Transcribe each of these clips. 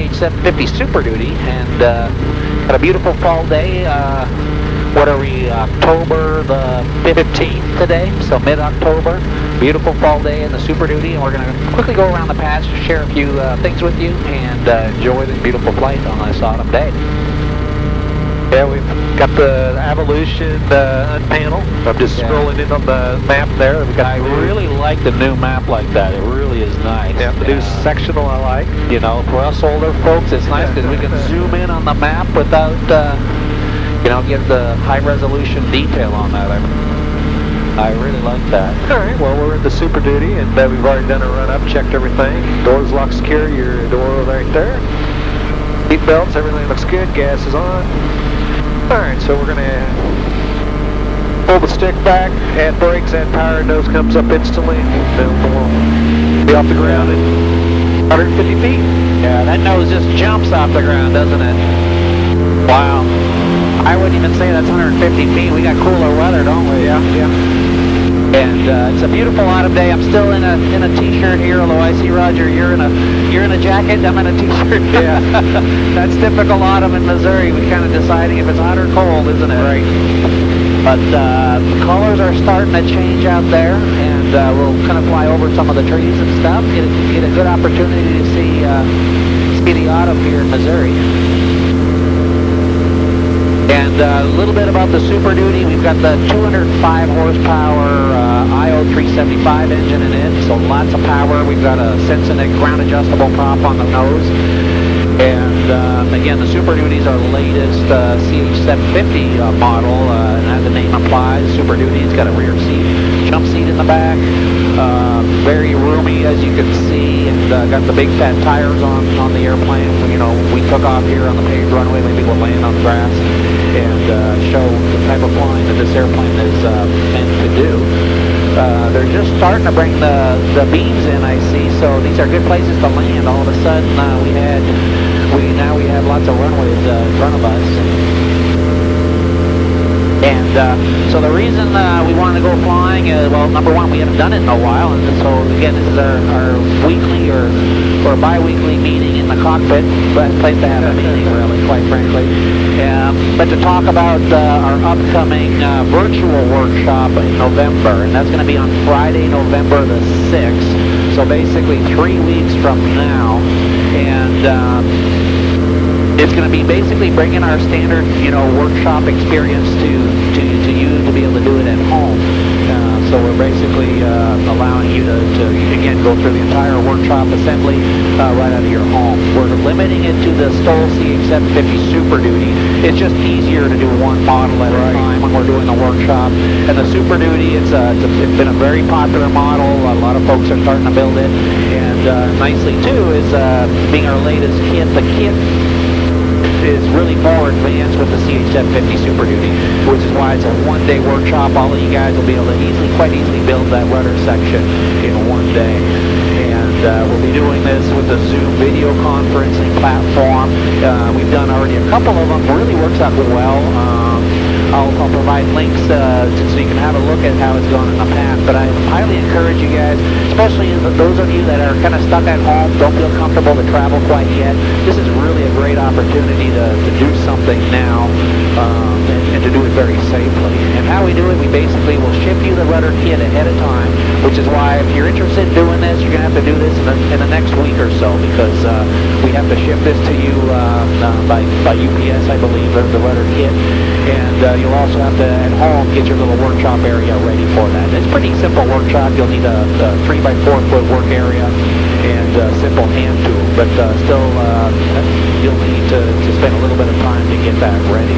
CH750 Super Duty, and got a beautiful fall day. What are we, October the 15th today, so mid-October. Beautiful fall day in the Super Duty, and we're going to quickly go around the patch to share a few things with you and enjoy the beautiful flight on this autumn day. Yeah, we've got the Evolution panel. I'm just scrolling in on the map there. I really like the new map like that. It really is nice. Yeah, the new sectional I like. You know, for us older folks, it's nice because we can zoom in on the map without, you know, get the high resolution detail on that. I really like that. All right, well, we're in the Super Duty, and we've already done a run-up, checked everything. Doors locked secure, your door right there. Seat belts, everything looks good, gas is on. All right, so we're going to pull the stick back, add brakes, add power, nose comes up instantly. Then we'll be off the ground at 150 feet. Yeah, that nose just jumps off the ground, doesn't it? Wow. I wouldn't even say that's 150 feet. We got cooler weather, don't we? Yeah, yeah. And it's a beautiful autumn day. I'm still in a t-shirt here, although I see Roger, you're in a jacket. I'm in a t-shirt. Yeah. That's typical autumn in Missouri. We're kind of deciding if it's hot or cold, isn't it? Right. But the colors are starting to change out there, and we'll kind of fly over some of the trees and stuff. Get a good opportunity to see the autumn here in Missouri. And a little bit about the Super Duty. We've got the 205 horsepower IO 375 engine in it, so lots of power. We've got a Sensenix ground adjustable prop on the nose. And again, the Super Duty is our latest CH750 model, and as the name implies, Super Duty. It's got a rear seat, jump seat in the back, very roomy as you can see, and got the big fat tires on the airplane. You know, we took off here on the paved runway, maybe we'll land on the grass and show the type of flying that this airplane is meant to do. They're just starting to bring the beams in, I see, so these are good places to land. All of a sudden, now we have lots of runways in front of us. And so the reason we wanted to go flying is, well, number one, we haven't done it in a while, and so again, this is our weekly or bi-weekly meeting in the cockpit. Best place to have a meeting, really, quite frankly. But to talk about our upcoming virtual workshop in November, and that's going to be on Friday, November the 6th. So basically 3 weeks from now, and it's going to be basically bringing our standard, you know, workshop experience to you to be able to do it at home. So we're basically allowing you to again go through the entire workshop assembly right out of your home. We're limiting it to the STOL CH750 Super Duty. It's just easier to do one model at a time when we're doing the workshop. And the Super Duty, it's been a very popular model. A lot of folks are starting to build it. And nicely too is being our latest kit. The kit is really more advanced with the CH750 Super Duty, which is why it's a one-day workshop. All of you guys will be able to quite easily build that rudder section in one day. And we'll be doing this with the Zoom video conferencing platform. We've done already a couple of them. Really works out well. I'll provide links so you can have a look at how it's gone in the past. But I highly encourage you guys, especially those of you that are kind of stuck at home, don't feel comfortable to travel quite yet. This is really a great opportunity to do something now and to do it very safely. And how we do it, we basically will ship you the rudder kit ahead of time, which is why if you're interested in doing this, you're going to have to do this in the next week or so, because we have to ship this to you by UPS, I believe, the rudder kit. And you'll also have to, at home, get your little workshop area ready for that. It's a pretty simple workshop. You'll need a 3x4 foot work area and a simple hand tool, but still you'll need to spend a little bit of time to get that ready.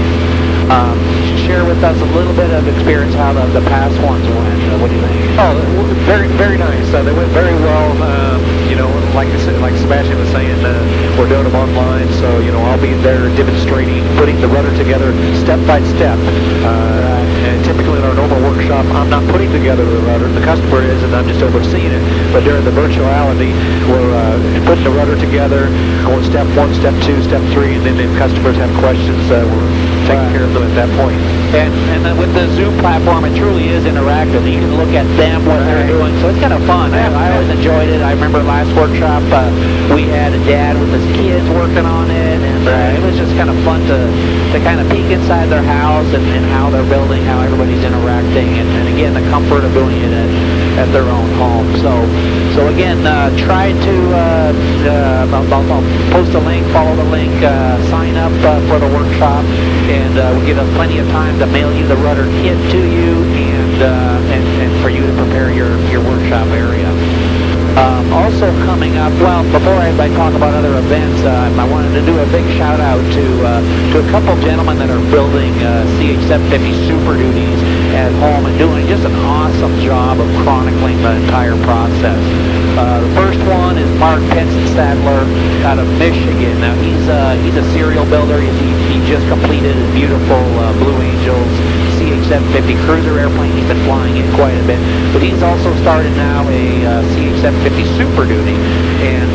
Share with us a little bit of experience how the past ones went. What do you think? Oh, very, very nice. They went very well. You know, like Sebastian was saying, we're doing them online, so you know I'll be there demonstrating, putting the rudder together step by step. And typically in our normal workshop, I'm not putting together the rudder. The customer is, and I'm just overseeing it. But during the virtuality, we're putting the rudder together, going step 1, step 2, step 3, and then if customers have questions, we're taking care of them at that point. And then with the Zoom platform, it truly is interactive. You can look at them, what they're doing, so it's kind of fun. I always enjoyed it. I remember last workshop, we had a dad with his kids working on it, and it was just kind of fun to kind of peek inside their house and how they're building, how everybody's interacting, and again, the comfort of doing it at their own home. So again, try to, I'll post a link, follow the link, sign up for the workshop, and we'll give us plenty of time to mail you the rudder kit to you and for you to prepare your workshop area. Also coming up, well, before I talk about other events, I wanted to do a big shout out to a couple gentlemen that are building CH750 Super Duties at home and doing just an awesome job of chronicling the entire process. The first one is Mark Penson-Sadler out of Michigan. Now he's a serial builder. He just completed his beautiful Blue Angels CH750 cruiser airplane. He's been flying it quite a bit, but he's also started now a CH750 Super Duty, and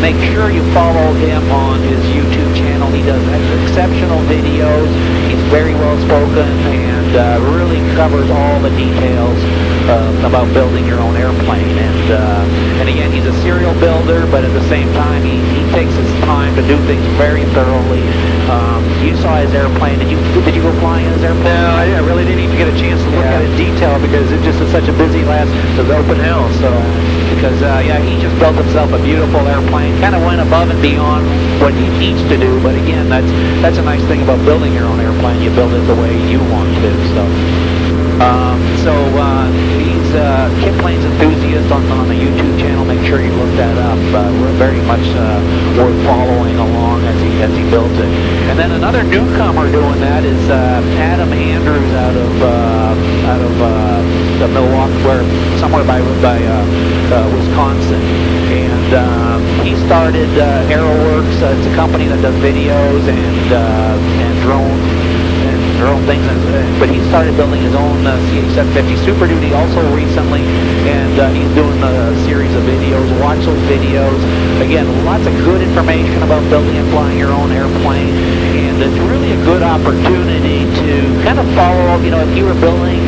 make sure you follow him on his YouTube channel. He does exceptional videos. He's very well spoken and really covers all the details about building your own airplane. And again, he's a serial builder, but at the same time, he takes his time to do things very thoroughly. You saw his airplane. Did you go flying in his airplane? No, I really didn't even get a chance to look at it in detail because it just is such a busy last open house. So because he just built himself a beautiful airplane. Kind of went above and beyond what he needs to do. But again, that's a nice thing about building your own airplane. You build it the way you want to. He's KITPLANE's enthusiast on the YouTube channel. Make sure you look that up. We're very much worth following along as he builds it. And then another newcomer doing that is Adam Andrews out of the Milwaukee, somewhere by Wisconsin, and he started AeroWorks. It's a company that does videos and drone things, but he started building his own CH750 Super Duty also recently, and he's doing a series of videos. Watch those videos. Again, lots of good information about building and flying your own airplane, and it's really a good opportunity to kind of follow, if you were building,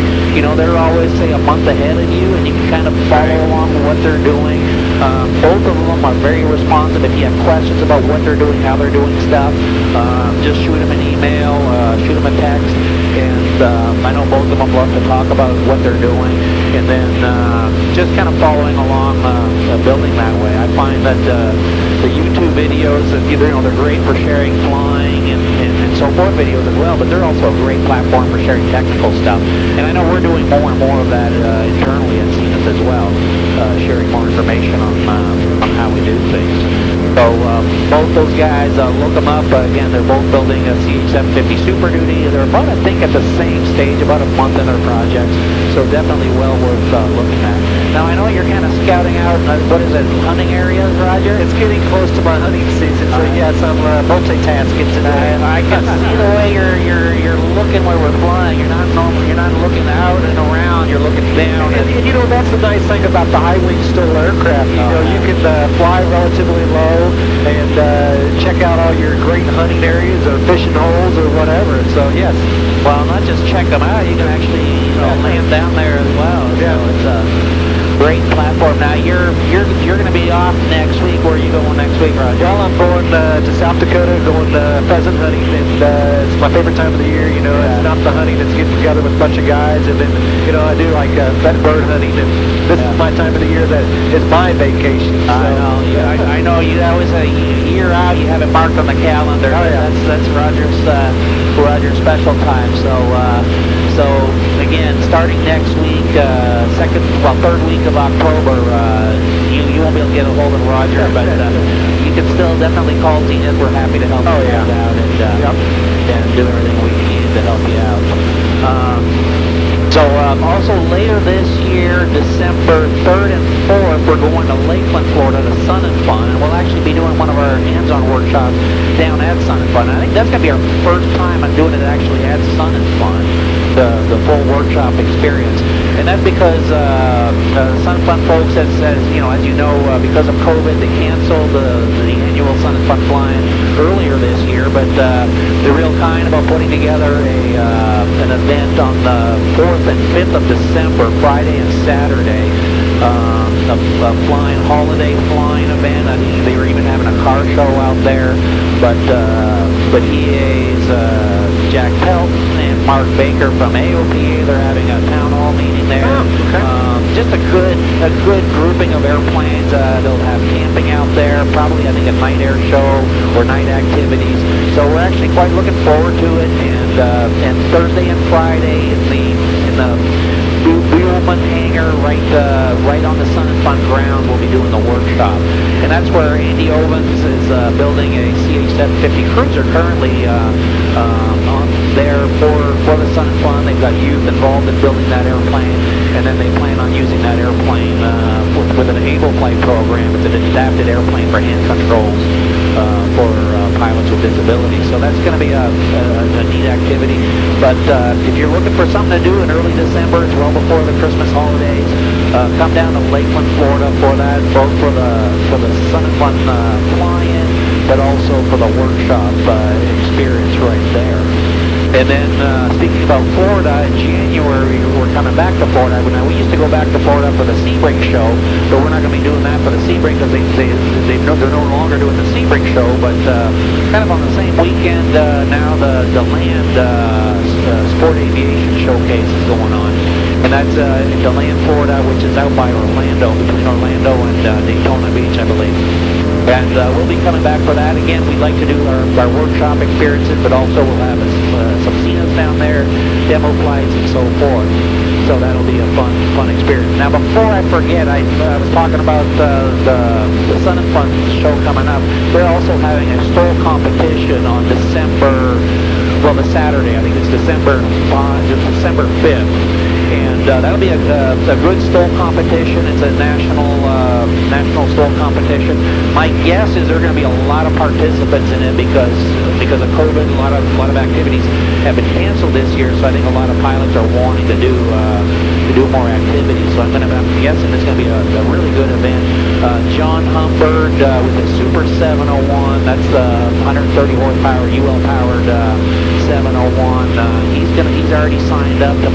they're always, say, a month ahead of you, and you can kind of follow along with what they're doing. Both of them are very responsive. If you have questions about what they're doing, how they're doing stuff, just shoot them an email, shoot them a text, and I know both of them love to talk about what they're doing, and then just kind of following along building that way. I find that the YouTube videos, they're great for sharing flying and so forth videos as well, but they're also a great platform for sharing technical stuff. And I know we're doing more and more of that internally at Zenith as well, sharing more information on how we do things. So both those guys, look them up. Again, they're both building a CH750 Super Duty. They're about, I think, at the same stage, about a month in their projects. So definitely well worth looking at. Now, I know you're kind of scouting out, what is it, hunting areas, Roger? it's getting close to my hunting season, so yes, I'm multitasking today. I can see the way you're looking where we're flying. You're not looking out and around. You're looking down. And that's the nice thing about the high-wing STOL aircraft. You can fly relatively low and check out all your great hunting areas or fishing holes or whatever. So yes. Well, not just check them out. You can actually land down there as well. Yeah. So it's a great platform. Now you're going to be off next week. Where are you going next week, Roger? Well, I'm going to South Dakota, going pheasant hunting, and it's my favorite time of the year. It's not the hunting that's getting together with a bunch of guys, and then I do like bird hunting, and this is my time of the year that is my vacation. So. I know. I know. You always a year out. You have it marked on the calendar. Oh, yeah. That's Roger's special time. So again, starting next week, third week of October, you won't be able to get a hold of Roger, but you can still definitely call Zenith. We're happy to help you out and do everything we can to help you out. Also later this year, December 3rd and 4th, we're going to Lakeland, Florida, to Sun and Fun, and we'll actually be doing one of our hands-on workshops down at Sun and Fun. I think that's going to be our first time on doing it actually at Sun and Fun. the full workshop experience. And that's because Sun Fun folks, as you know, because of COVID, they canceled the annual Sun Fun flying earlier this year. But they're real kind about putting together an event on the 4th and 5th of December, Friday and Saturday. A holiday flying event. I think they were even having a car show out there. But EA's Jack Pelton and Mark Baker from AOPA, they're having a town hall meeting there. Oh, okay. Just a good grouping of airplanes. They'll have camping out there, probably I think a night air show or night activities. So we're actually quite looking forward to it. And Thursday and Friday in the Wheelman hangar right on the Sun and Fun grounds, we'll be doing the workshop. And that's where Andy Ovens is building a CH-750 Cruiser currently on there for the Sun and Fun. They've got youth involved in building that airplane, and then they plan on using that airplane with an Able Flight program. It's an adapted airplane for hand controls for pilots with disabilities. So that's going to be a neat activity. But if you're looking for something to do in early December, it's well before the Christmas holidays, come down to Lakeland, Florida for that, both for the Sun and Fun fly-in, but also for the workshop experience right there. And then speaking about Florida, in January we're coming back to Florida. Now, we used to go back to Florida for the Sebring show, but we're not going to be doing that for the Sebring because they're no longer doing the Sebring show. But kind of on the same weekend now, the DeLand Sport Aviation Showcase is going on. And that's in DeLand, Florida, which is out by Orlando, between Orlando and Daytona Beach, I believe. And we'll be coming back for that. Again, we'd like to do our workshop experiences, but also we'll have some Zeniths down there, demo flights, and so forth. So that'll be a fun experience. Now, before I forget, I was talking about the Sun and Fun show coming up. They're also having a STOL competition on the Saturday. I think it's December 5th. And that'll be a good STOL competition. It's a national STOL competition. My guess is there are going to be a lot of participants in it because of COVID. A lot of activities have been canceled this year. So I think a lot of pilots are wanting to do more activities. So I'm guessing it's going to be a really good event. John Humbird with the Super 701. That's the 130 horsepower UL powered 701. He's already signed up to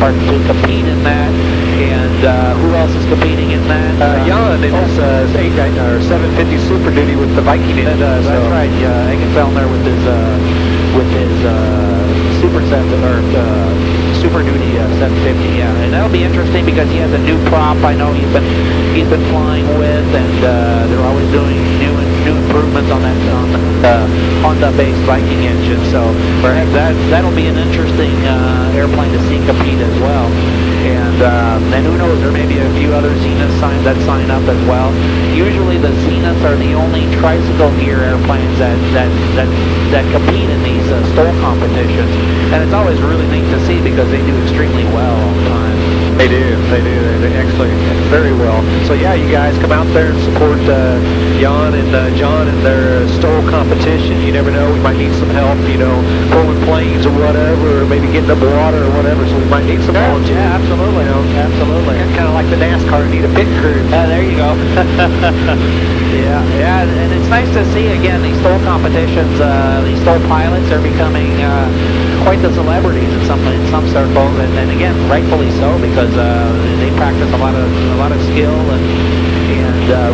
compete in that. And who else is competing in that? Jan in his 750 Super Duty with the Viking engine. That's right. Eggenfeldner with his Super 7 or Super Duty 750. Yeah, and that'll be interesting because he has a new prop. I know he's been flying with, and they're always doing new improvements on that Honda-based Viking engine. So perhaps that'll be an interesting airplane to see compete as well. And who knows, there may be a few other Zeniths that sign up as well. Usually the Zeniths are the only tricycle gear airplanes that compete in these STOL competitions. And it's always really neat to see because they do extremely well all the time. They do. They actually very well. So yeah, you guys come out there and support Jan and John in their STOL competition. You never know, we might need some help, pulling planes or whatever, or maybe getting up water or whatever, so we might need some volunteers. Yeah, absolutely. Absolutely. Kind of like the NASCAR need a pit crew. There you go. Yeah, and it's nice to see, again, these STOL competitions, these STOL pilots are becoming quite the celebrities in some circles, and again, rightfully so, because they practice a lot of skill and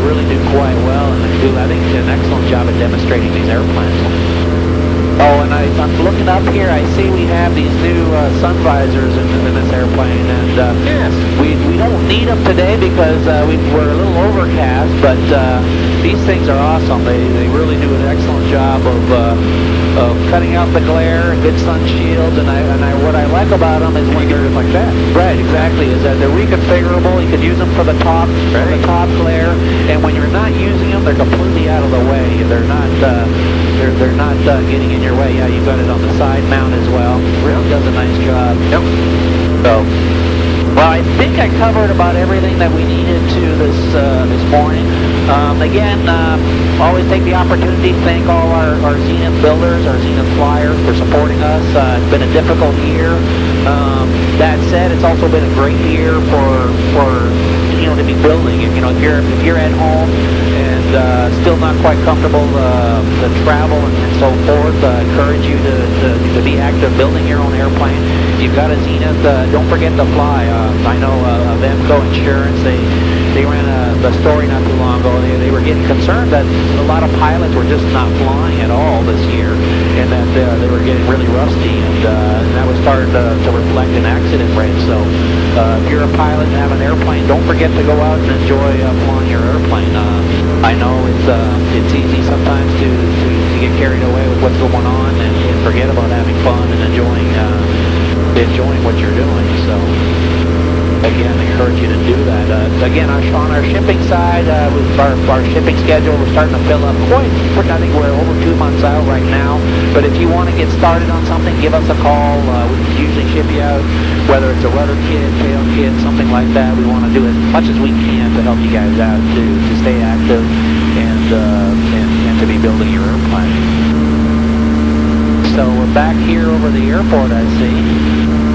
really do quite well, and do, I think, an excellent job at demonstrating these airplanes. Oh, and I'm looking up here, I see we have these new sun visors in this airplane, and yes, we don't need them today because we're a little overcast, but these things are awesome. They really do an excellent job of cutting out the glare, good sun shields, and what I like about them is when they're like that. Right, exactly. Is that they're reconfigurable. You could use them for the top glare, and when you're not using them, they're completely out of the way. They're not getting in your way. Yeah, you've got it on the side mount as well. Really does a nice job. Yep. So, well, I think I covered about everything that we needed to this morning. Again, always take the opportunity to thank all our Zenith builders, our Zenith flyers for supporting us. It's been a difficult year. That said, it's also been a great year for to be building. If you're at home and still not quite comfortable to travel and so forth, encourage you to be active building your own airplane. You've got a Zenith. Don't forget to fly. I know Avemco Insurance. They ran the story not too long ago. They were getting concerned that a lot of pilots were just not flying at all this year, and that they were getting really rusty, and that was starting to reflect in accident rates. So if you're a pilot and have an airplane, don't forget to go out and enjoy flying your airplane. I know it's easy sometimes to get carried away with what's going on and forget about having fun and enjoying what you're doing. So again, I encourage you to do that. Again, on our shipping side, with our shipping schedule, we're starting to fill up quite. I think we're over 2 months out right now. But if you want to get started on something, give us a call. We can usually ship you out, whether it's a rudder kit, tail kit, something like that. We want to do as much as we can to help you guys out to stay active and to be building your airplane. So we're back here over the airport, I see.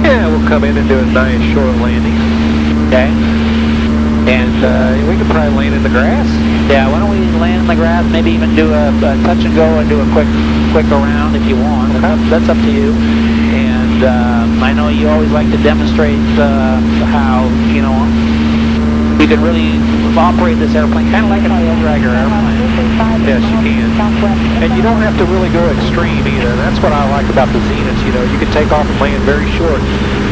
Yeah, we'll come in and do a nice short landing. Okay. And we could probably land in the grass. Yeah, why don't we land in the grass, maybe even do a touch and go and do a quick around if you want. That's up to you. And I know you always like to demonstrate how, you can really operate this airplane kind of like an oil dragger airplane. Yes, you can. And you don't have to really go extreme either. That's what I like about the Zeniths. You can take off and land very short,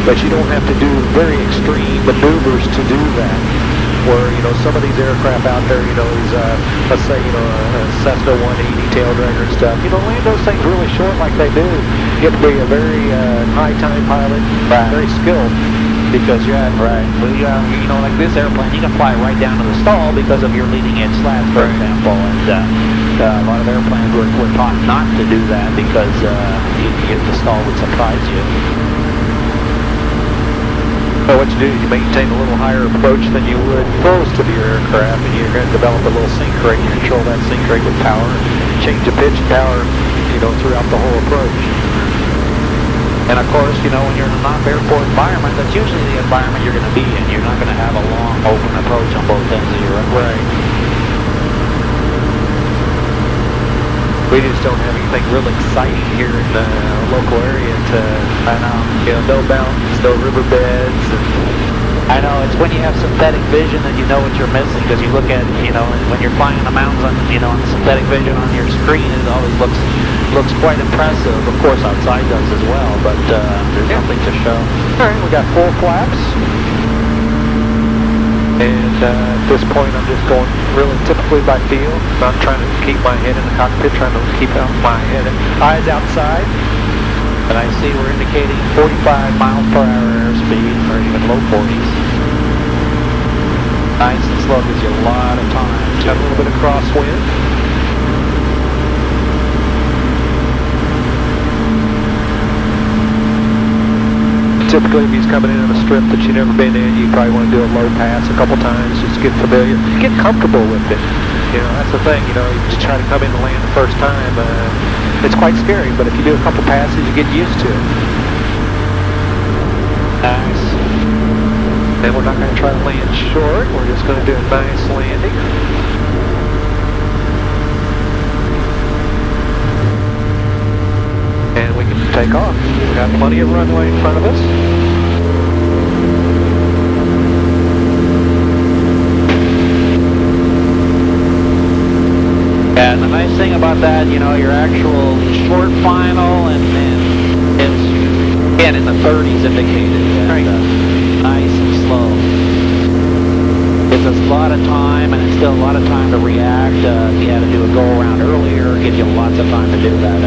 but you don't have to do very extreme maneuvers to do that. Where, some of these aircraft out there, these, let's say, a Cessna 180 tail dragger and stuff, land those things really short like they do. You have to be a very high-time pilot, very skilled. Because you're right. Well, like this airplane, you can fly right down to the stall because of your leading edge slats, for example. And a lot of airplanes were taught not to do that because the stall would surprise you. So what you do is you maintain a little higher approach than you would close to the aircraft, and you're going to develop a little sync rate. You control that sync rate with power, change the pitch and power, throughout the whole approach. And of course, when you're in a non-airport environment, that's usually the environment you're going to be in. You're not going to have a long, open approach on both ends of your runway. Right. We just don't have anything real exciting here in the local area no mountains, no riverbeds. I know, it's when you have synthetic vision that you know what you're missing, because you look at, when you're flying in the mountains on, on synthetic vision on your screen, it always looks quite impressive. Of course, outside does as well, but there's nothing to show. All right, we got 4 flaps. And at this point, I'm just going really typically by feel. Not trying to keep my head in the cockpit, trying to keep my eyes outside. And I see we're indicating 45 miles per hour airspeed, or even low 40s. Nice and slow, gives you a lot of time. Got a little bit of crosswind. Typically, if he's coming in on a strip that you've never been in, you probably want to do a low pass a couple times, just get familiar, get comfortable with it. That's the thing, you just try to come in and land the first time. It's quite scary, but if you do a couple passes, you get used to it. Nice. And we're not going to try to land short, we're just going to do a nice landing. And we can take off. We've got plenty of runway in front of us. Yeah, and the nice thing about that, your actual short final and it's, again, in the 30s indicated. Right. Nice and slow. Gives us a lot of time, and it's still a lot of time to react. If you had to do a go-around earlier, it gives you lots of time to do that.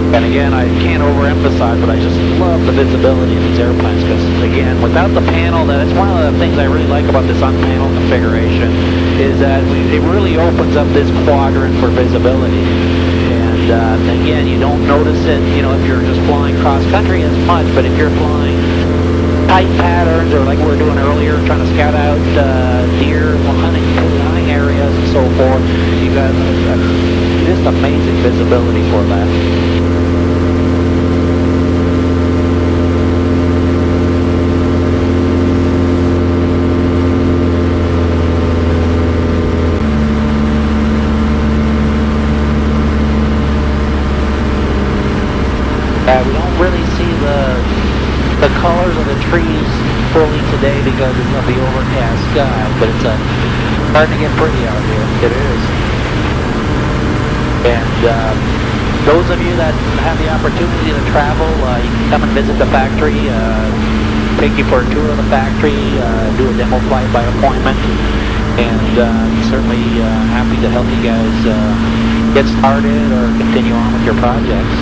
And again, I can't overemphasize, but I just love the visibility of these airplanes because, again, without the panel, that's one of the things I really like about this unpaneled configuration is that it really opens up this quadrant for visibility. And again, you don't notice it, if you're just flying cross-country as much, but if you're flying tight patterns or like we were doing earlier, trying to scout out deer, hunting areas and so forth, you've got just amazing visibility for that. We don't really see the colors of the trees fully today because of the overcast sky, but it's starting to get pretty out here. It is. And those of you that have the opportunity to travel, you can come and visit the factory, take you for a tour of the factory, do a demo flight by appointment, and certainly happy to help you guys get started or continue on with your projects.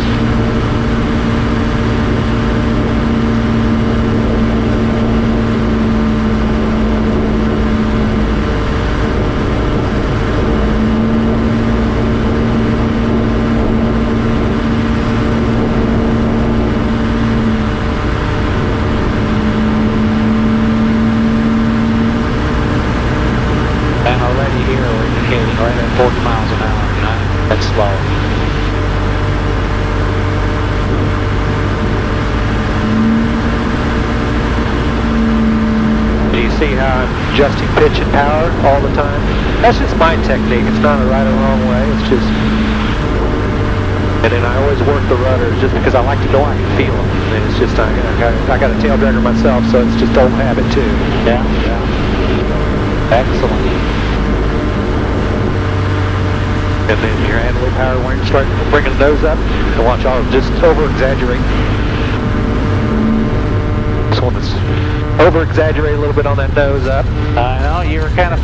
And already here we're indicating right at 40 miles an hour. That's slow. Do you see how I'm adjusting pitch and power all the time? That's just my technique. It's not a right or wrong way. It's just... And then I always work the rudders just because I like to know I can feel them. And it's just, I got a tail dragger myself, so it's just old habit too. Yeah, yeah. Excellent. And then your hand a little power when you start bringing the nose up. And watch, I'll just over-exaggerate. This one is over-exaggerate a little bit on that nose up. I know, you were kind of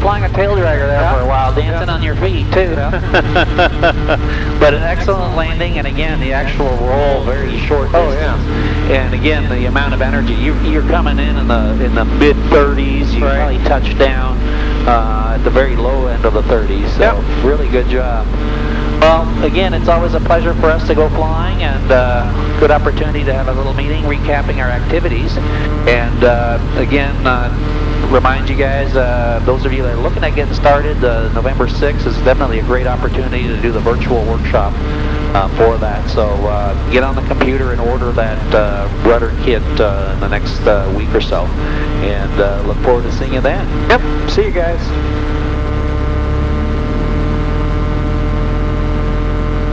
flying a tail dragger there for a while, dancing on your feet too. But an excellent landing, and again, the actual roll, very short distance. Oh yeah. And again, the amount of energy, you're coming in the mid-30s, you probably touch down at the very low end of the 30s, so really good job. Well, again, it's always a pleasure for us to go flying, and good opportunity to have a little meeting recapping our activities. And again, remind you guys, those of you that are looking at getting started, November 6th is definitely a great opportunity to do the virtual workshop for that. So get on the computer and order that rudder kit in the next week or so. And look forward to seeing you then. Yep, see you guys.